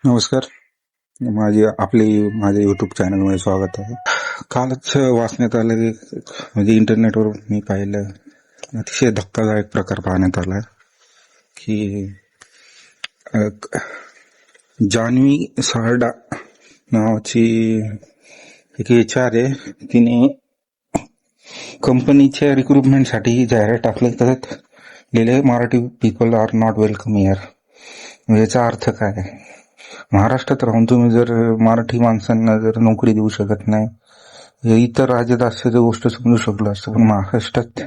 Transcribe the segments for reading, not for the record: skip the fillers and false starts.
नमस्कार. माझ्या यूट्यूब चॅनलमध्ये स्वागत आहे. कालच वाचण्यात आलं की म्हणजे इंटरनेटवर मी पाहिलं, अतिशय धक्कादायक प्रकार पाहण्यात आला की अ, जान्हवी सारडा नावाची एक HR आहे. तिने कंपनीच्या रिक्रुटमेंटसाठी जाहिरात टाकली, त्यात लिहिले Marathi people are not welcome here. याचा अर्थ काय? महाराष्ट्रात राहून तुम्ही जर मराठी माणसांना जर नोकरी देऊ शकत नाही, इतर राज्यात असल्याची गोष्ट समजू शकलो असतं, पण महाराष्ट्रात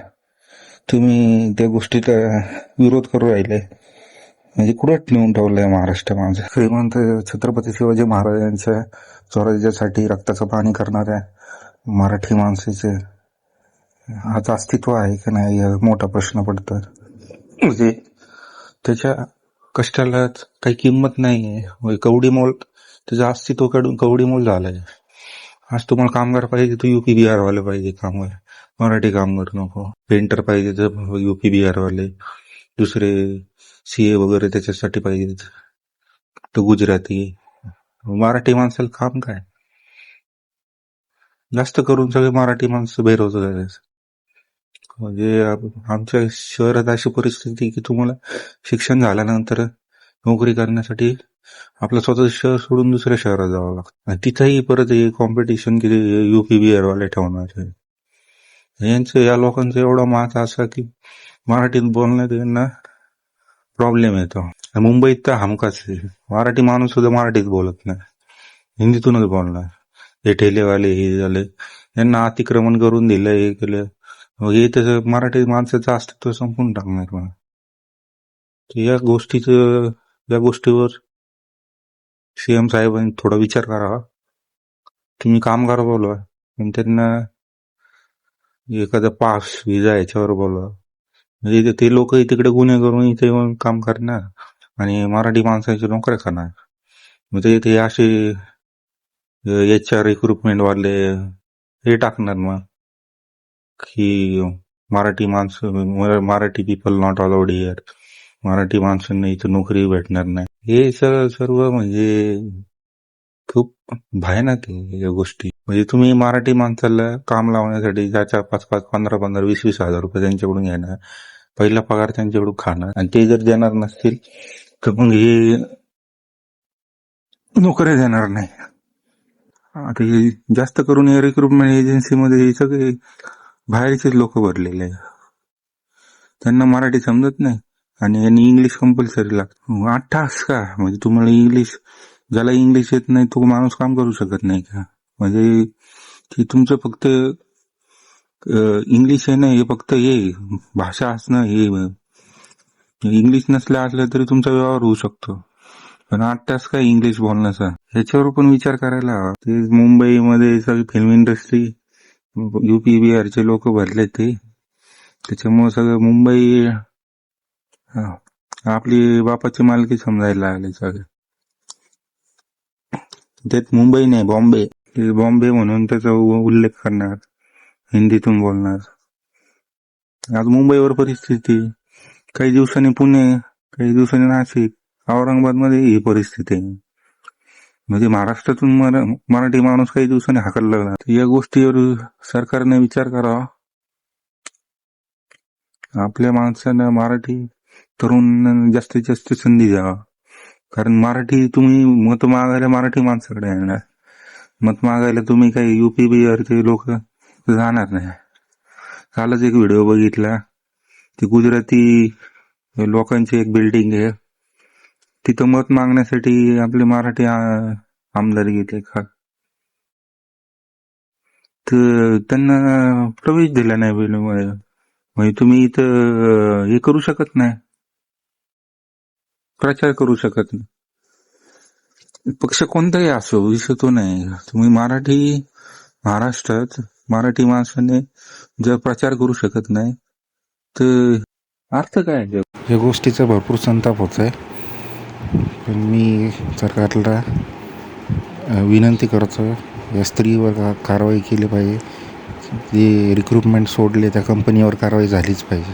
तुम्ही त्या गोष्टीला विरोध करू राहिले, म्हणजे कुठं नेऊन ठेवलंय महाराष्ट्र माझं. श्रीमंत छत्रपती शिवाजी महाराजांच्या स्वराज्यासाठी रक्ताचं पाणी करणाऱ्या मराठी माणसाचे आज अस्तित्व आहे का नाही, मोठा प्रश्न पडतो. म्हणजे त्याच्या कष्टाला काही किंमत नाहीये, कवडीमोल त्याचं अस्तित्व कवडीमोल झालंय. आज तुम्हाला कामगार पाहिजे तर UP बिहार वाले पाहिजे कामगार, मराठी कामगार नको. पेंटर पाहिजे तर UP बिहार वाले, दुसरे CA वगैरे त्याच्यासाठी पाहिजे तर गुजराती. मराठी माणसाला काम काय? जास्त करून सगळे मराठी माणसं बेरोजगार आहेत. म्हणजे आमच्या शहरात अशी परिस्थिती की तुम्हाला शिक्षण झाल्यानंतर नोकरी करण्यासाठी आपलं स्वतःचं शहर सोडून दुसऱ्या शहरात जावं लागतं. तिथंही परत हे कॉम्पिटिशन की UP बिहार वाले ठेवणार. यांचं या लोकांचा एवढा मात असा की मराठीत बोलण्यात यांना प्रॉब्लेम येतो. मुंबईत तर हमखास मराठी माणूस सुद्धा मराठीत बोलत नाही, हिंदीतूनच बोलणार. हे ठेलेवाले हे झाले, यांना अतिक्रमण करून दिलं, हे केलं, हे तसं मराठी माणसाचं अस्तित्व संपून टाकणार. मला या गोष्टीवर CM साहेबांनी थोडा विचार करावा. तुम्ही कामगार बोलवा, पण त्यांना एखादा पास विजा याच्यावर बोलवा, म्हणजे ते लोकही तिकडे गुन्हे करून इथे येऊन काम करणार आणि मराठी माणसाची नोकऱ्या करणार. म्हणजे ते असे HR रिक्रुटमेंट वाले हे टाकणार मग की Marathi people not allowed here, Marathi माणसांना इथं नोकरी भेटणार नाही. हे सर्व म्हणजे खूप भयानक आहे या गोष्टी. म्हणजे तुम्ही मराठी माणसाला काम लावण्यासाठी ज्याच्या 5-5, 15-15, 20-20 हजार रुपये त्यांच्याकडून घेणार, पहिला पगार त्यांच्याकडून खाणार, आणि ते जर देणार नसतील तर मग हे नोकऱ्या देणार नाही. आता हे जास्त करून या रिक्रुटमेंट एजन्सीमध्ये हे सगळे बाहेरचेच लोक भरलेले आहे, त्यांना मराठी समजत नाही आणि यांनी इंग्लिश कंपल्सरी लागतं. 8 तास का? म्हणजे तुम्हाला इंग्लिश, ज्याला इंग्लिश येत नाही तो माणूस काम करू शकत नाही का? म्हणजे की तुमचं फक्त इंग्लिश आहे ना, हे फक्त हे भाषा असणं, हे इंग्लिश असलं तरी तुमचा व्यवहार होऊ शकतो, पण 8 तास काय इंग्लिश बोलण्याचा, ह्याच्यावर पण विचार करायला हवा. ते मुंबईमध्ये सगळी फिल्म इंडस्ट्री UP बिहारचे लोक भरले, त्याच्यामुळे सगळं मुंबई आपली बापाची मालकी समजायला लागली सगळं. त्यात मुंबई नाही, बॉम्बे म्हणून त्याचा उल्लेख करणार, हिंदीतून बोलणार. आज मुंबईवर परिस्थिती, काही दिवसांनी पुणे, काही दिवसांनी नाशिक, औरंगाबाद मध्ये ही परिस्थिती आहे. म्हणजे महाराष्ट्रातून मराठी माणूस काही दिवसांनी हाकलला लागला. या गोष्टीवर सरकारने विचार करावा. आपल्या माणसांना मराठी तरुण जास्तीत जास्त संधी द्यावा, कारण मराठी तुम्ही मत मागायला मराठी माणसाकडे येणार, मत मागायला तुम्ही काही UP बिहारचे लोक जाणार नाही. कालच एक व्हिडिओ बघितला, ती गुजराती लोकांची एक बिल्डिंग आहे, तिथं मत मागण्यासाठी आपले मराठी आमदार गेले का, तर त्यांना प्रवेश दिला नाही. म्हणजे तुम्ही इथं हे करू शकत नाही, प्रचार करू शकत नाही. पक्ष कोणताही असो, विषय तो नाही. तुम्ही महाराष्ट्रात मराठी माणसाने जर प्रचार करू शकत नाही तर अर्थ काय? या गोष्टीचा भरपूर संताप होत आहे. पण मी सरकारला विनंती करतो, या स्त्रीवर कारवाई केली पाहिजे. जे रिक्रुटमेंट सोडले त्या कंपनीवर कारवाई झालीच पाहिजे.